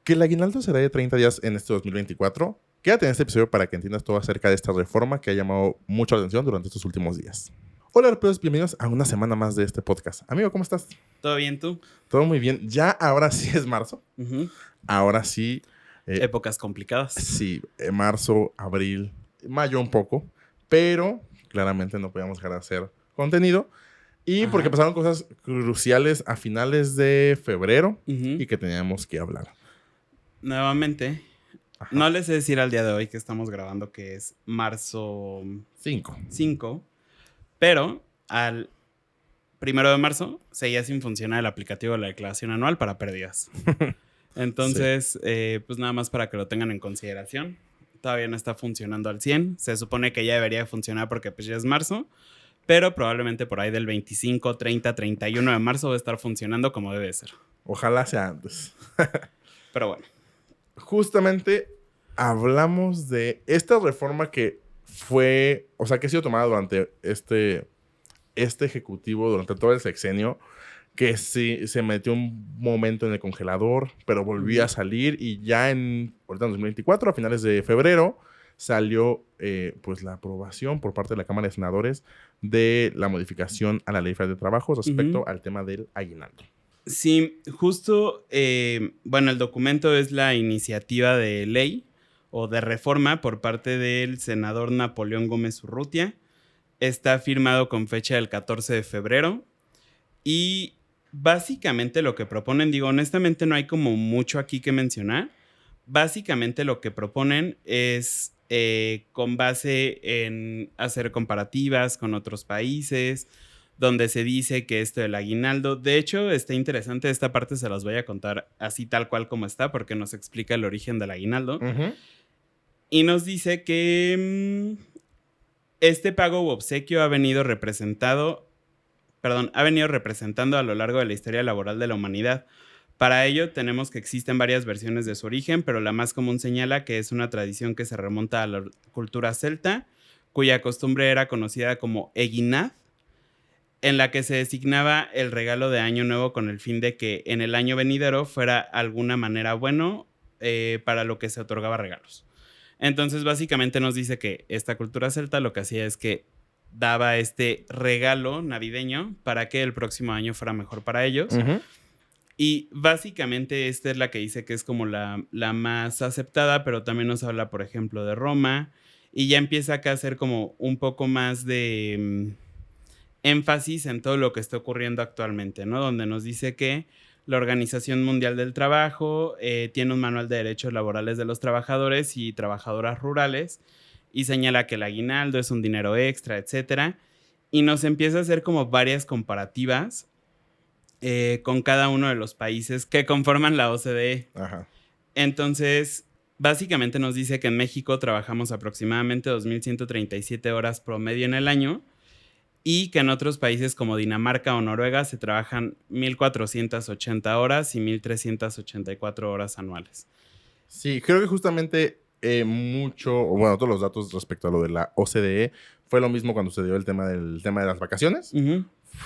Que el aguinaldo será de 30 días en este 2024. Quédate en este episodio para que entiendas todo acerca de esta reforma que ha llamado mucha atención durante estos últimos días. Hola, europeos, bienvenidos a una semana más de este podcast. Amigo, ¿cómo estás? ¿Todo bien tú? Todo muy bien. Ya ahora sí es marzo. Ahora sí. Épocas complicadas. Sí, marzo, abril, mayo un poco. Pero claramente no podíamos dejar de hacer contenido. Y porque pasaron cosas cruciales a finales de febrero y que teníamos que hablar. Nuevamente, no les sé decir al día de hoy que estamos grabando que es marzo 5, pero al 1 de marzo seguía sin funcionar el aplicativo de la declaración anual para pérdidas. Entonces, sí. Pues nada más para que lo tengan en consideración. Todavía no está funcionando al 100. Se supone que ya debería funcionar porque pues ya es marzo, pero probablemente por ahí del 25, 30, 31 de marzo va a estar funcionando como debe ser. Ojalá sea antes. Pero bueno. Justamente hablamos de esta reforma que fue, o sea, que ha sido tomada durante este ejecutivo, durante todo el sexenio, que sí, se metió un momento en el congelador, pero volvió a salir y ya ahorita en 2024, a finales de febrero, salió pues la aprobación por parte de la Cámara de Senadores de la modificación a la Ley Federal de Trabajo respecto al tema del aguinaldo. Sí, justo, bueno, el documento es la iniciativa de ley o de reforma por parte del senador Napoleón Gómez Urrutia. Está firmado con fecha del 14 de febrero y básicamente lo que proponen, digo, honestamente no hay como mucho aquí que mencionar. Básicamente lo que proponen es con base en hacer comparativas con otros países, donde se dice que esto del aguinaldo, de hecho está interesante, esta parte se las voy a contar así tal cual como está, porque nos explica el origen del aguinaldo. Y nos dice que este pago u obsequio ha venido representando a lo largo de la historia laboral de la humanidad. Para ello tenemos que existen varias versiones de su origen, pero la más común señala que es una tradición que se remonta a la cultura celta, cuya costumbre era conocida como eguinad, en la que se designaba el regalo de Año Nuevo con el fin de que en el año venidero fuera alguna manera bueno para lo que se otorgaba regalos. Entonces, básicamente nos dice que esta cultura celta lo que hacía es que daba este regalo navideño para que el próximo año fuera mejor para ellos. Y básicamente esta es la que dice que es como la más aceptada, pero también nos habla, por ejemplo, de Roma. Y ya empieza acá a hacer como un poco más de énfasis en todo lo que está ocurriendo actualmente, ¿no? Donde nos dice que la Organización Mundial del Trabajo tiene un manual de derechos laborales de los trabajadores y trabajadoras rurales y señala que el aguinaldo es un dinero extra, etcétera. Y nos empieza a hacer como varias comparativas con cada uno de los países que conforman la OCDE. Entonces, básicamente nos dice que en México trabajamos aproximadamente 2,137 horas promedio en el año y que en otros países como Dinamarca o Noruega se trabajan 1,480 horas y 1,384 horas anuales. Sí, creo que justamente todos los datos respecto a lo de la OCDE fue lo mismo cuando se dio el tema de las vacaciones.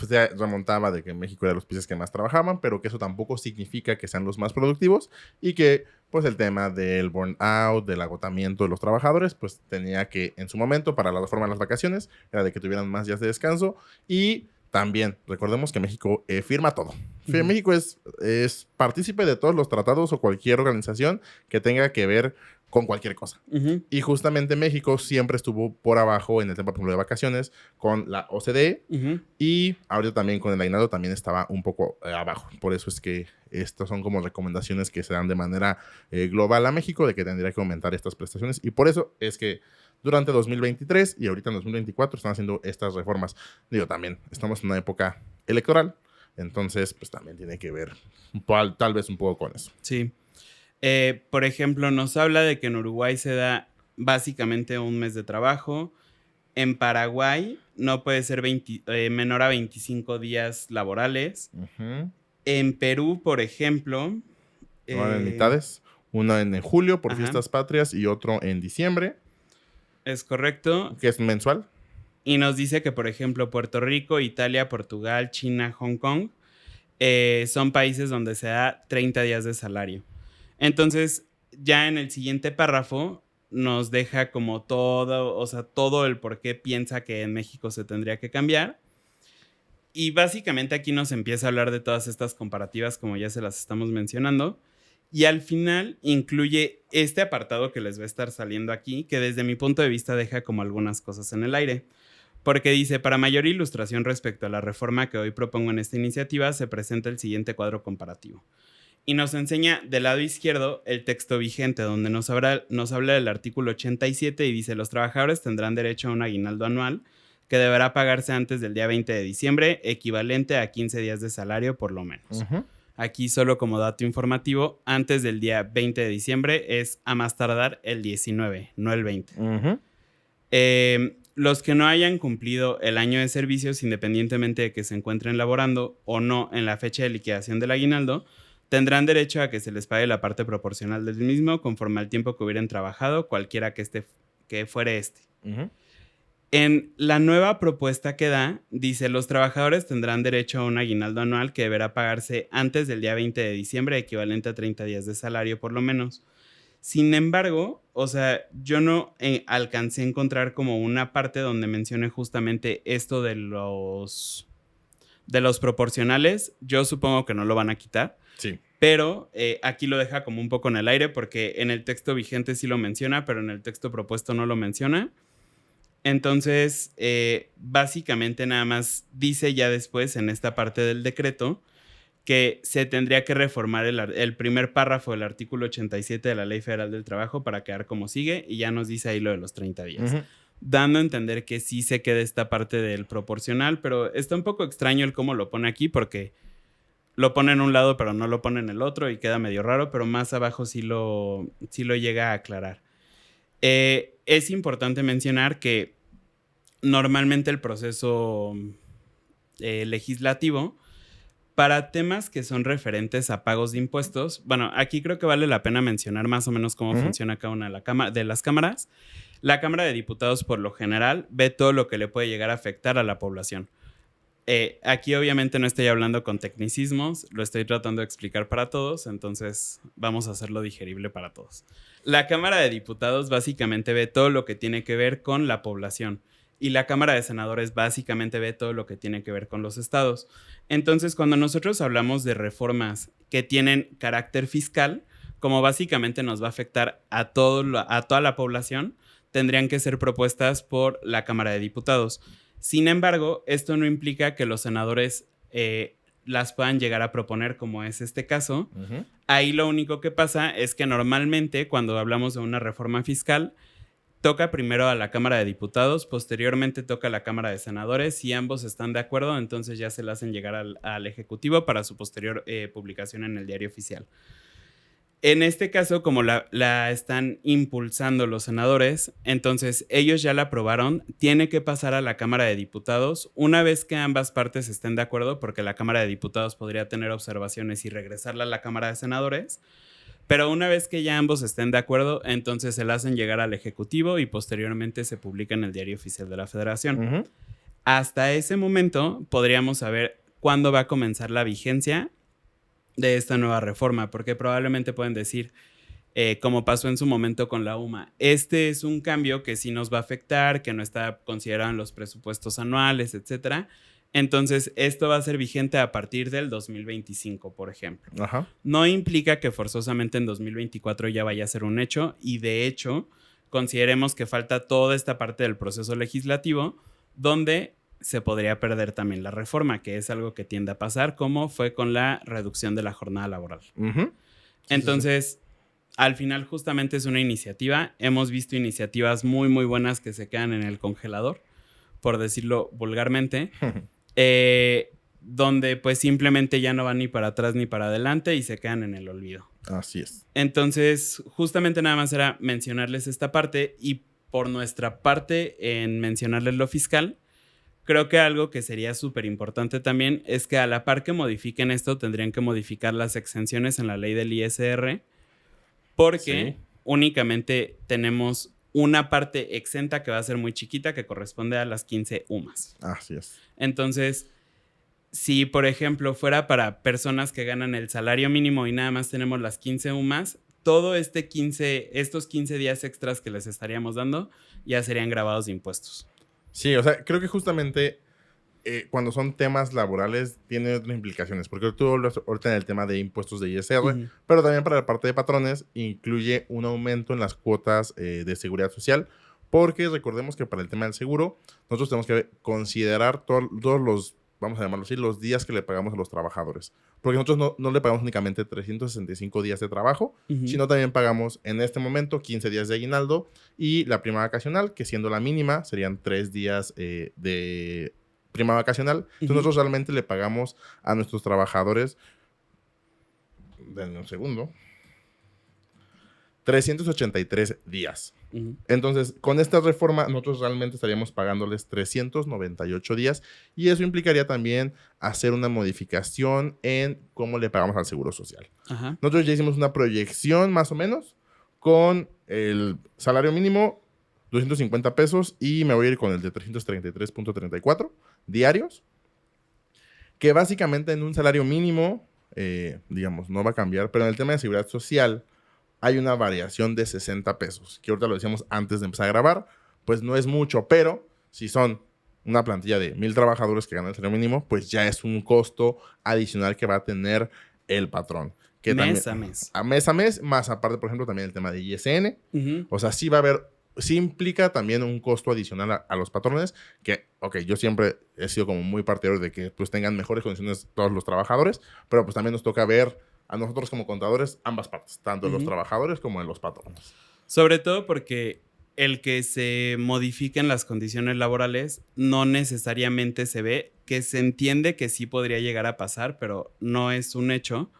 Se remontaba de que México era los países que más trabajaban, pero que eso tampoco significa que sean los más productivos y que pues el tema del burnout, del agotamiento de los trabajadores, pues tenía que en su momento para la reforma de las vacaciones era de que tuvieran más días de descanso. Y también recordemos que México firma todo. México es partícipe de todos los tratados o cualquier organización que tenga que ver con cualquier cosa. Y justamente México siempre estuvo por abajo en el tema, por ejemplo, de vacaciones con la OCDE y ahorita también con el aguinaldo también estaba un poco abajo. Por eso es que estas son como recomendaciones que se dan de manera global a México de que tendría que aumentar estas prestaciones y por eso es que durante 2023 y ahorita en 2024 están haciendo estas reformas. Digo, también estamos en una época electoral, entonces pues también tiene que ver tal vez un poco con eso. Sí. Por ejemplo, nos habla de que en Uruguay se da básicamente un mes de trabajo. En Paraguay no puede ser menor a 25 días laborales. En Perú, por ejemplo... Van en mitades. Uno en julio por fiestas patrias y otro en diciembre. Es correcto. Que es mensual. Y nos dice que, por ejemplo, Puerto Rico, Italia, Portugal, China, Hong Kong son países donde se da 30 días de salario. Entonces, ya en el siguiente párrafo nos deja como todo, o sea, todo el por qué piensa que en México se tendría que cambiar. Y básicamente aquí nos empieza a hablar de todas estas comparativas, como ya se las estamos mencionando. Y al final incluye este apartado que les va a estar saliendo aquí, que desde mi punto de vista deja como algunas cosas en el aire. Porque dice, para mayor ilustración respecto a la reforma que hoy propongo en esta iniciativa, se presenta el siguiente cuadro comparativo. Y nos enseña del lado izquierdo el texto vigente, donde nos habla del artículo 87 y dice, los trabajadores tendrán derecho a un aguinaldo anual que deberá pagarse antes del día 20 de diciembre, equivalente a 15 días de salario por lo menos. Uh-huh. Aquí solo como dato informativo, antes del día 20 de diciembre es a más tardar el 19, no el 20. Uh-huh. Los que no hayan cumplido el año de servicios, independientemente de que se encuentren laborando o no en la fecha de liquidación del aguinaldo, tendrán derecho a que se les pague la parte proporcional del mismo conforme al tiempo que hubieran trabajado, cualquiera que fuere este. Uh-huh. En la nueva propuesta que da, dice, los trabajadores tendrán derecho a un aguinaldo anual que deberá pagarse antes del día 20 de diciembre, equivalente a 30 días de salario por lo menos. Sin embargo, o sea, yo no alcancé a encontrar como una parte donde mencione justamente esto de los proporcionales. Yo supongo que no lo van a quitar. Sí. Pero aquí lo deja como un poco en el aire porque en el texto vigente sí lo menciona, pero en el texto propuesto no lo menciona. Entonces, básicamente nada más dice ya después en esta parte del decreto que se tendría que reformar el primer párrafo del artículo 87 de la Ley Federal del Trabajo para quedar como sigue y ya nos dice ahí lo de los 30 días. Uh-huh. Dando a entender que sí se queda esta parte del proporcional, pero está un poco extraño el cómo lo pone aquí porque lo pone en un lado pero no lo pone en el otro y queda medio raro, pero más abajo sí lo llega a aclarar. Es importante mencionar que normalmente el proceso legislativo para temas que son referentes a pagos de impuestos, bueno, aquí creo que vale la pena mencionar más o menos cómo funciona cada una de las cámaras. La Cámara de Diputados, por lo general, ve todo lo que le puede llegar a afectar a la población. Aquí obviamente no estoy hablando con tecnicismos, lo estoy tratando de explicar para todos, entonces vamos a hacerlo digerible para todos. La Cámara de Diputados básicamente ve todo lo que tiene que ver con la población y la Cámara de Senadores básicamente ve todo lo que tiene que ver con los estados. Entonces, cuando nosotros hablamos de reformas que tienen carácter fiscal, como básicamente nos va a afectar a toda la población, tendrían que ser propuestas por la Cámara de Diputados. Sin embargo, esto no implica que los senadores las puedan llegar a proponer, como es este caso. Uh-huh. Ahí lo único que pasa es que normalmente cuando hablamos de una reforma fiscal, toca primero a la Cámara de Diputados, posteriormente toca a la Cámara de Senadores. Si ambos están de acuerdo, entonces ya se le hacen llegar al Ejecutivo para su posterior publicación en el Diario Oficial. En este caso, como la están impulsando los senadores, entonces ellos ya la aprobaron, tiene que pasar a la Cámara de Diputados una vez que ambas partes estén de acuerdo, porque la Cámara de Diputados podría tener observaciones y regresarla a la Cámara de Senadores, pero una vez que ya ambos estén de acuerdo, entonces se la hacen llegar al Ejecutivo y posteriormente se publica en el Diario Oficial de la Federación. Uh-huh. Hasta ese momento podríamos saber cuándo va a comenzar la vigencia de esta nueva reforma, porque probablemente pueden decir, como pasó en su momento con la UMA, este es un cambio que sí nos va a afectar, que no está considerado en los presupuestos anuales, etcétera. Entonces, esto va a ser vigente a partir del 2025, por ejemplo. Ajá. No implica que forzosamente en 2024 ya vaya a ser un hecho, y de hecho, consideremos que falta toda esta parte del proceso legislativo, donde se podría perder también la reforma, que es algo que tiende a pasar, como fue con la reducción de la jornada laboral. Uh-huh. Entonces, al final justamente es una iniciativa. Hemos visto iniciativas muy, muy buenas que se quedan en el congelador, por decirlo vulgarmente, donde pues simplemente ya no van ni para atrás ni para adelante y se quedan en el olvido. Así es. Entonces, justamente nada más era mencionarles esta parte, y por nuestra parte en mencionarles lo fiscal, creo que algo que sería súper importante también es que a la par que modifiquen esto, tendrían que modificar las exenciones en la ley del ISR, porque únicamente tenemos una parte exenta que va a ser muy chiquita, que corresponde a las 15 UMAS. Así es. Entonces, si por ejemplo fuera para personas que ganan el salario mínimo y nada más tenemos las 15 UMAS, todo estos 15 días extras que les estaríamos dando ya serían grabados de impuestos. Sí, o sea, creo que justamente cuando son temas laborales tiene otras implicaciones, porque tú hablas ahorita en el tema de impuestos de ISR, pero también para la parte de patrones incluye un aumento en las cuotas de seguridad social, porque recordemos que para el tema del seguro nosotros tenemos que considerar todos los, vamos a llamarlo así, los días que le pagamos a los trabajadores, porque nosotros no le pagamos únicamente 365 días de trabajo, sino también pagamos en este momento 15 días de aguinaldo y la prima vacacional, que siendo la mínima serían 3 días de prima vacacional. Entonces nosotros realmente le pagamos a nuestros trabajadores, denme un segundo, 383 días. Entonces, con esta reforma, nosotros realmente estaríamos pagándoles 398 días y eso implicaría también hacer una modificación en cómo le pagamos al Seguro Social. Nosotros ya hicimos una proyección más o menos con el salario mínimo 250 pesos y me voy a ir con el de 333.34 diarios, que básicamente en un salario mínimo, digamos, no va a cambiar, pero en el tema de seguridad social hay una variación de 60 pesos, que ahorita lo decíamos antes de empezar a grabar, pues no es mucho, pero si son una plantilla de 1,000 trabajadores que ganan el salario mínimo, pues ya es un costo adicional que va a tener el patrón. Que mes también, a mes. A mes a mes, más aparte, por ejemplo, también el tema de ISN. O sea, sí va a haber, sí implica también un costo adicional a los patrones, que, ok, yo siempre he sido como muy partidario de que pues tengan mejores condiciones todos los trabajadores, pero pues también nos toca ver a nosotros como contadores ambas partes, tanto en los trabajadores como en los patrones. Sobre todo porque el que se modifiquen las condiciones laborales no necesariamente se ve, que se entiende que sí podría llegar a pasar, pero no es un hecho.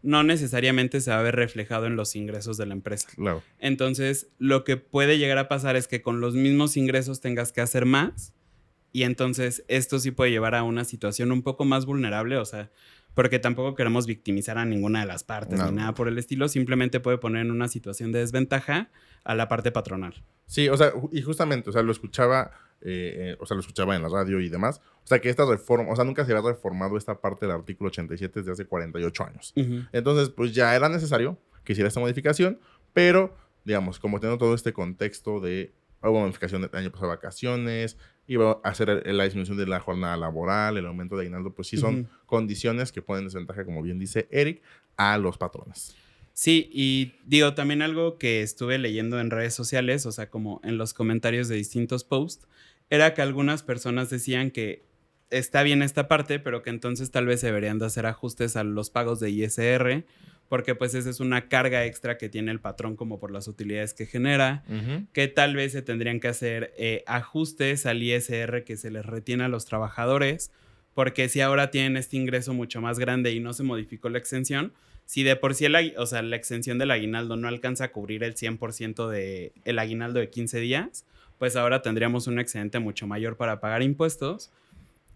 No necesariamente se va a ver reflejado en los ingresos de la empresa. Claro. Entonces, lo que puede llegar a pasar es que con los mismos ingresos tengas que hacer más y entonces esto sí puede llevar a una situación un poco más vulnerable, o sea, porque tampoco queremos victimizar a ninguna de las partes ni nada por el estilo, simplemente puede poner en una situación de desventaja a la parte patronal. Sí, o sea, y justamente, o sea, lo escuchaba en la radio y demás, o sea, que esta reforma, o sea, nunca se había reformado esta parte del artículo 87 desde hace 48 años. Entonces, pues ya era necesario que hiciera esta modificación, pero, digamos, como teniendo todo este contexto de, hubo modificación del año pasado de vacaciones, iba a hacer la disminución de la jornada laboral, el aumento de aguinaldo, pues sí son condiciones que ponen desventaja, como bien dice Eric, a los patrones. Sí, y digo, también algo que estuve leyendo en redes sociales, o sea, como en los comentarios de distintos posts, era que algunas personas decían que está bien esta parte, pero que entonces tal vez se deberían de hacer ajustes a los pagos de ISR, porque pues esa es una carga extra que tiene el patrón como por las utilidades que genera, que tal vez se tendrían que hacer ajustes al ISR que se les retiene a los trabajadores, porque si ahora tienen este ingreso mucho más grande y no se modificó la exención, si de por sí la exención del aguinaldo no alcanza a cubrir el 100% del aguinaldo de 15 días, pues ahora tendríamos un excedente mucho mayor para pagar impuestos.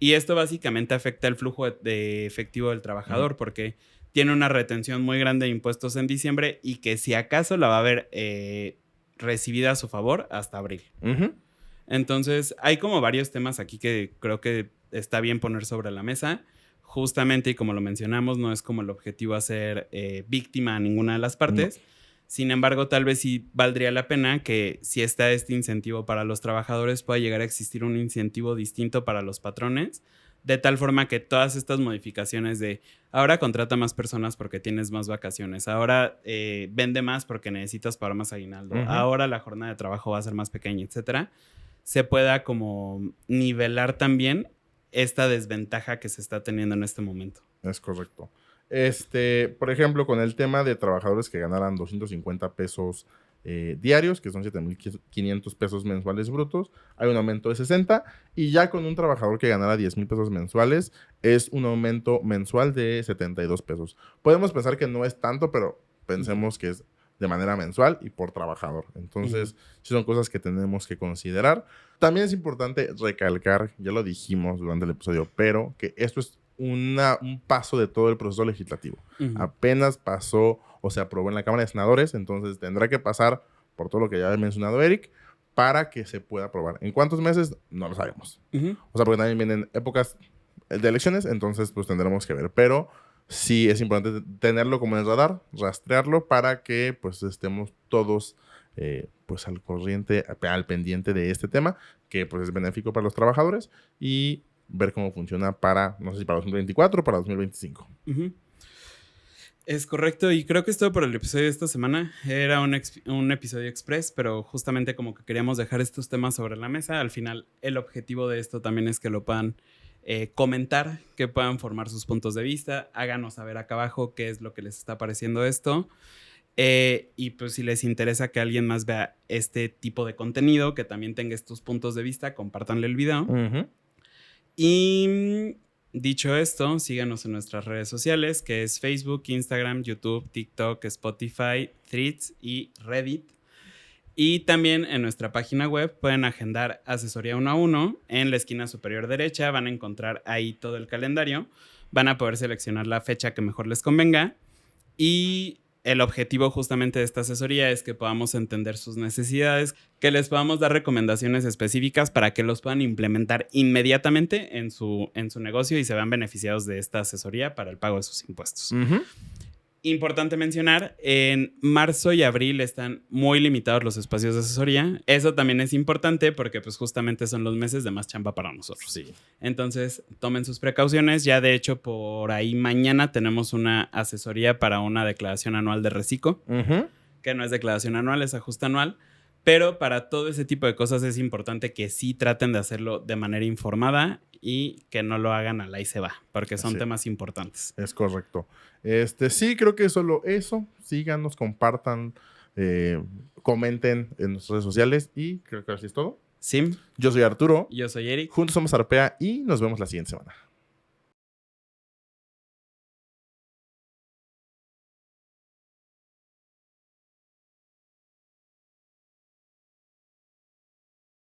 Y esto básicamente afecta el flujo de efectivo del trabajador porque tiene una retención muy grande de impuestos en diciembre y que si acaso la va a ver recibida a su favor hasta abril. Entonces, hay como varios temas aquí que creo que está bien poner sobre la mesa. Justamente, y como lo mencionamos, no es como el objetivo hacer víctima a ninguna de las partes. Sin embargo, tal vez sí valdría la pena que si está este incentivo para los trabajadores, pueda llegar a existir un incentivo distinto para los patrones, de tal forma que todas estas modificaciones de ahora contrata más personas porque tienes más vacaciones, ahora vende más porque necesitas pagar más aguinaldo, ahora la jornada de trabajo va a ser más pequeña, etcétera, se pueda como nivelar también esta desventaja que se está teniendo en este momento. Es correcto. Por ejemplo, con el tema de trabajadores que ganaran 250 pesos diarios, que son 7,500 pesos mensuales brutos, hay un aumento de 60, y ya con un trabajador que ganara 10,000 pesos mensuales, es un aumento mensual de 72 pesos. Podemos pensar que no es tanto, pero pensemos que es de manera mensual y por trabajador. Entonces, sí son cosas que tenemos que considerar. También es importante recalcar, ya lo dijimos durante el episodio, pero que esto es un paso de todo el proceso legislativo. Apenas pasó o se aprobó en la Cámara de Senadores, entonces tendrá que pasar por todo lo que ya había mencionado Eric para que se pueda aprobar. ¿En cuántos meses? No lo sabemos. O sea, porque también vienen épocas de elecciones, entonces pues tendremos que ver. Pero sí es importante tenerlo como en el radar, rastrearlo para que pues estemos todos pues al corriente, al pendiente de este tema, que pues es benéfico para los trabajadores y ver cómo funciona para, no sé si para 2024 o para 2025. Uh-huh. Es correcto, y creo que es todo por el episodio de esta semana. Era un episodio express, pero justamente como que queríamos dejar estos temas sobre la mesa. Al final, el objetivo de esto también es que lo puedan comentar, que puedan formar sus puntos de vista. Háganos saber acá abajo qué es lo que les está pareciendo esto. Y pues si les interesa que alguien más vea este tipo de contenido, que también tenga estos puntos de vista, compártanle el video. Uh-huh. Y dicho esto, síganos en nuestras redes sociales, que es Facebook, Instagram, YouTube, TikTok, Spotify, Threads y Reddit. Y también en nuestra página web pueden agendar asesoría 1 a 1. En la esquina superior derecha van a encontrar ahí todo el calendario. Van a poder seleccionar la fecha que mejor les convenga. Y el objetivo justamente de esta asesoría es que podamos entender sus necesidades, que les podamos dar recomendaciones específicas para que los puedan implementar inmediatamente en su negocio y se vean beneficiados de esta asesoría para el pago de sus impuestos. Uh-huh. Importante mencionar, en marzo y abril están muy limitados los espacios de asesoría. Eso también es importante porque pues justamente son los meses de más chamba para nosotros. Sí. Entonces, tomen sus precauciones. Ya de hecho, por ahí mañana tenemos una asesoría para una declaración anual de reciclo, Uh-huh. que no es declaración anual, es ajuste anual. Pero para todo ese tipo de cosas es importante que sí traten de hacerlo de manera informada y que no lo hagan a la y se va, porque son temas importantes. Es correcto. Sí, creo que solo eso. Síganos, compartan, comenten en nuestras redes sociales y creo que así es todo. Sí. Yo soy Arturo. Yo soy Eric. Juntos somos Arpea y nos vemos la siguiente semana.